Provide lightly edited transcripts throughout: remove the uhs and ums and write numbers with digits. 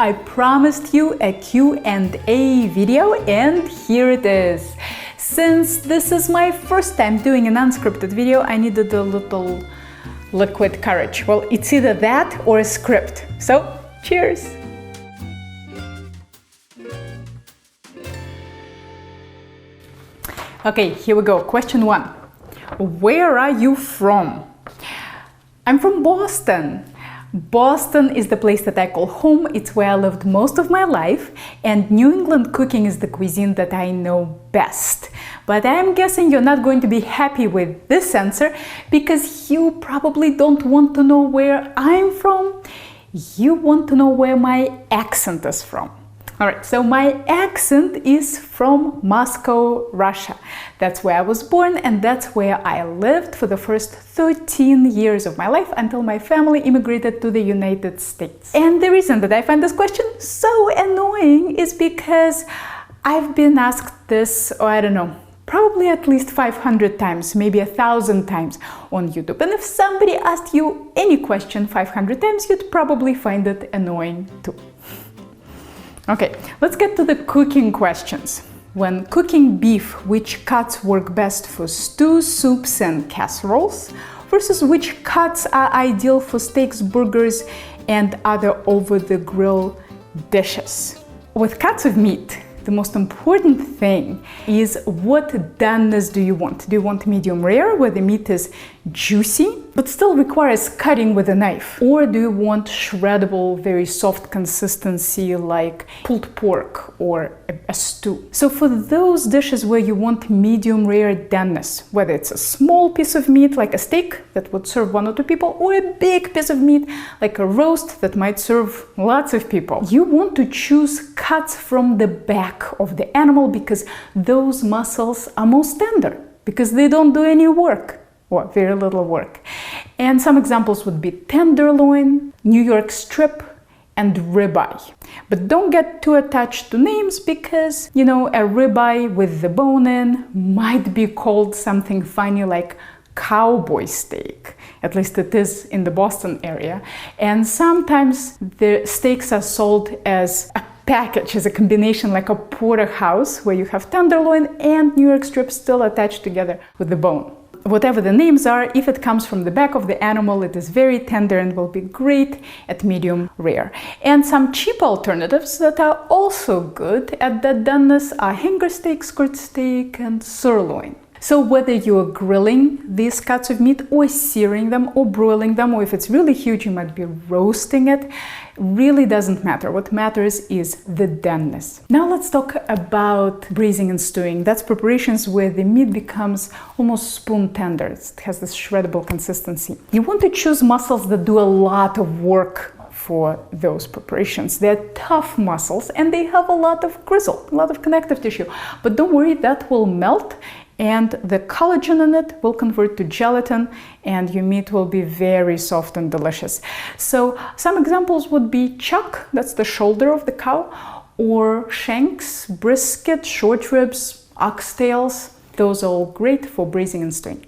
I promised you a Q&A video, and here it is. Since this is my first time doing an unscripted video, I needed a little liquid courage. Well, it's either that or a script. So, cheers! Okay, here we go. Question 1. Where are you from? I'm from Boston. Boston is the place that I call home. It's where I lived most of my life, and New England cooking is the cuisine that I know best. But I'm guessing you're not going to be happy with this answer because you probably don't want to know where I'm from. You want to know where my accent is from. Alright, so my accent is from Moscow, Russia. That's where I was born, and that's where I lived for the first 13 years of my life until my family immigrated to the United States. And the reason that I find this question so annoying is because I've been asked this, I don't know, probably at least 500 times, maybe 1,000 times on YouTube. And if somebody asked you any question 500 times, you'd probably find it annoying too. Okay, let's get to the cooking questions. When cooking beef, which cuts work best for stews, soups, and casseroles, versus which cuts are ideal for steaks, burgers, and other over-the-grill dishes? With cuts of meat, the most important thing is what doneness do you want? Do you want medium rare, where the meat is juicy but still requires cutting with a knife? Or do you want shreddable, very soft consistency like pulled pork or a stew? So for those dishes where you want medium rare doneness, whether it's a small piece of meat like a steak that would serve 1 or 2 people, or a big piece of meat like a roast that might serve lots of people, you want to choose cuts from the back of the animal because those muscles are most tender, because they don't do any work, or very little work. And some examples would be tenderloin, New York strip, and ribeye. But don't get too attached to names because, you know, a ribeye with the bone in might be called something funny like cowboy steak. At least it is in the Boston area. And sometimes the steaks are sold as a package, as a combination like a porterhouse, where you have tenderloin and New York strip still attached together with the bone. Whatever the names are, if it comes from the back of the animal, it is very tender and will be great at medium rare. And some cheap alternatives that are also good at that doneness are hanger steak, skirt steak, and sirloin. So whether you are grilling these cuts of meat or searing them or broiling them, or if it's really huge, you might be roasting it, really doesn't matter. What matters is the doneness. Now let's talk about braising and stewing. That's preparations where the meat becomes almost spoon tender. It has this shreddable consistency. You want to choose muscles that do a lot of work for those preparations. They're tough muscles and they have a lot of gristle, a lot of connective tissue. But don't worry, that will melt, and the collagen in it will convert to gelatin, and your meat will be very soft and delicious. So some examples would be chuck, that's the shoulder of the cow, or shanks, brisket, short ribs, oxtails. Those are all great for braising and stewing.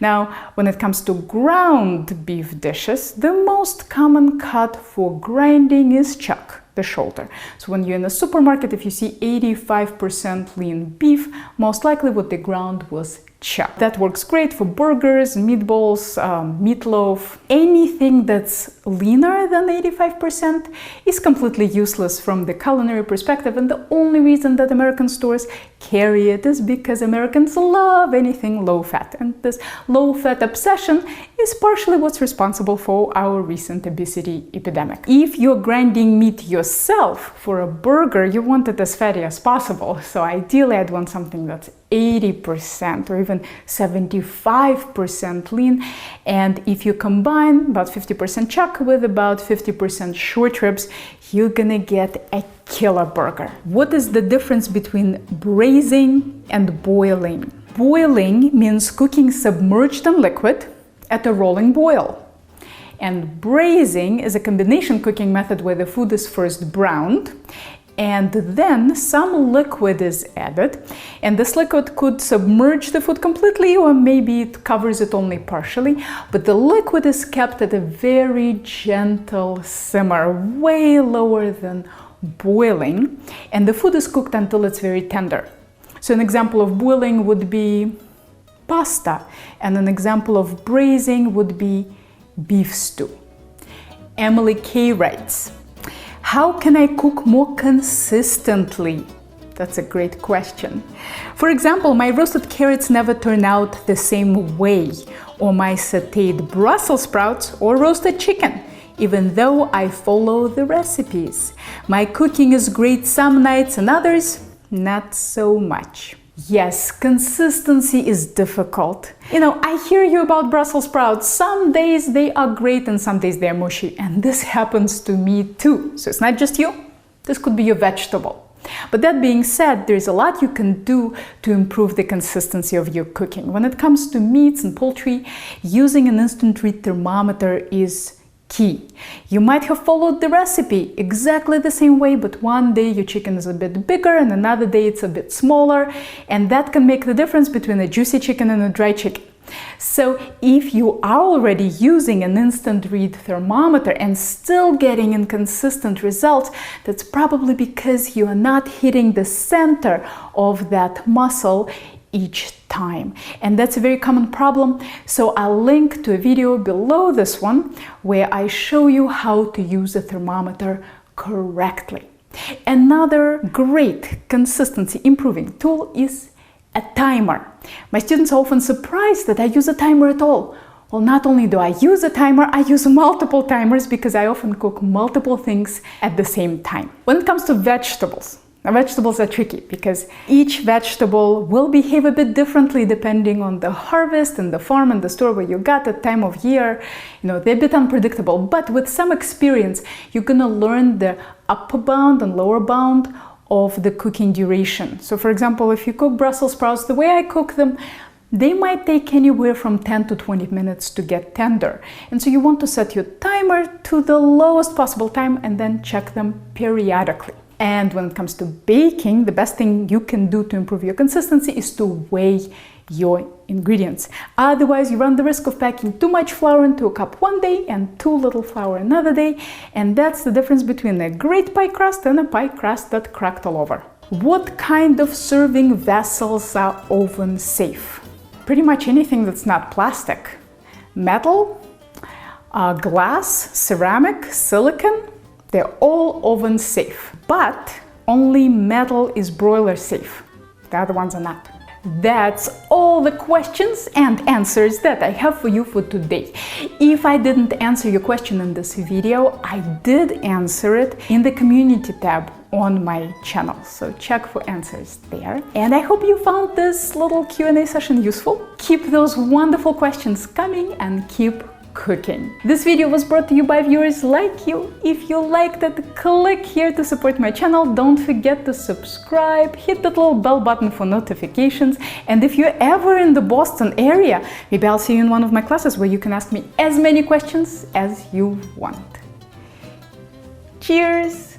Now, when it comes to ground beef dishes, the most common cut for grinding is chuck, the shoulder. So when you're in a supermarket, if you see 85% lean beef, most likely what they ground was chuck. That works great for burgers, meatballs, meatloaf. Anything that's leaner than 85% is completely useless from the culinary perspective, and the only reason that American stores carry it is because Americans love anything low-fat, and this low-fat obsession is partially what's responsible for our recent obesity epidemic. If you're grinding meat yourself for a burger, you want it as fatty as possible, so ideally I'd want something that's 80% or even 75% lean, and if you combine about 50% chuck with about 50% short ribs, you're gonna get a killer burger. What is the difference between braising and boiling? Boiling means cooking submerged in liquid at a rolling boil. And braising is a combination cooking method where the food is first browned and then some liquid is added, and this liquid could submerge the food completely, or maybe it covers it only partially, but the liquid is kept at a very gentle simmer, way lower than boiling, and the food is cooked until it's very tender. So an example of boiling would be pasta, and an example of braising would be beef stew. Emily K writes, how can I cook more consistently? That's a great question. For example, my roasted carrots never turn out the same way, or my sautéed Brussels sprouts or roasted chicken, even though I follow the recipes. My cooking is great some nights and others, not so much. Yes, consistency is difficult. I hear you about Brussels sprouts. Some days they are great and some days they're mushy. And this happens to me too. So it's not just you. This could be your vegetable. But that being said, there's a lot you can do to improve the consistency of your cooking. When it comes to meats and poultry, using an instant read thermometer is key. You might have followed the recipe exactly the same way, but one day your chicken is a bit bigger and another day it's a bit smaller, and that can make the difference between a juicy chicken and a dry chicken. So if you are already using an instant read thermometer and still getting inconsistent results, that's probably because you are not hitting the center of that muscle each time. And that's a very common problem. So I'll link to a video below this one where I show you how to use a thermometer correctly. Another great consistency improving tool is a timer. My students are often surprised that I use a timer at all. Well, not only do I use a timer, I use multiple timers because I often cook multiple things at the same time. When it comes to vegetables, now, vegetables are tricky because each vegetable will behave a bit differently depending on the harvest and the farm and the store where you got at time of year. They're a bit unpredictable, but with some experience, you're gonna learn the upper bound and lower bound of the cooking duration. So for example, if you cook Brussels sprouts the way I cook them, they might take anywhere from 10 to 20 minutes to get tender. And so you want to set your timer to the lowest possible time and then check them periodically. And when it comes to baking, the best thing you can do to improve your consistency is to weigh your ingredients. Otherwise, you run the risk of packing too much flour into a cup one day and too little flour another day. And that's the difference between a great pie crust and a pie crust that cracked all over. What kind of serving vessels are oven safe? Pretty much anything that's not plastic. Metal, glass, ceramic, silicone, they're all oven safe, but only metal is broiler safe. The other ones are not. That's all the questions and answers that I have for you for today. If I didn't answer your question in this video, I did answer it in the community tab on my channel, so check for answers there. And I hope you found this little Q&A session useful. Keep those wonderful questions coming and keep cooking. This video was brought to you by viewers like you. If you liked it, click here to support my channel. Don't forget to subscribe, hit that little bell button for notifications. And if you're ever in the Boston area, maybe I'll see you in one of my classes where you can ask me as many questions as you want. Cheers!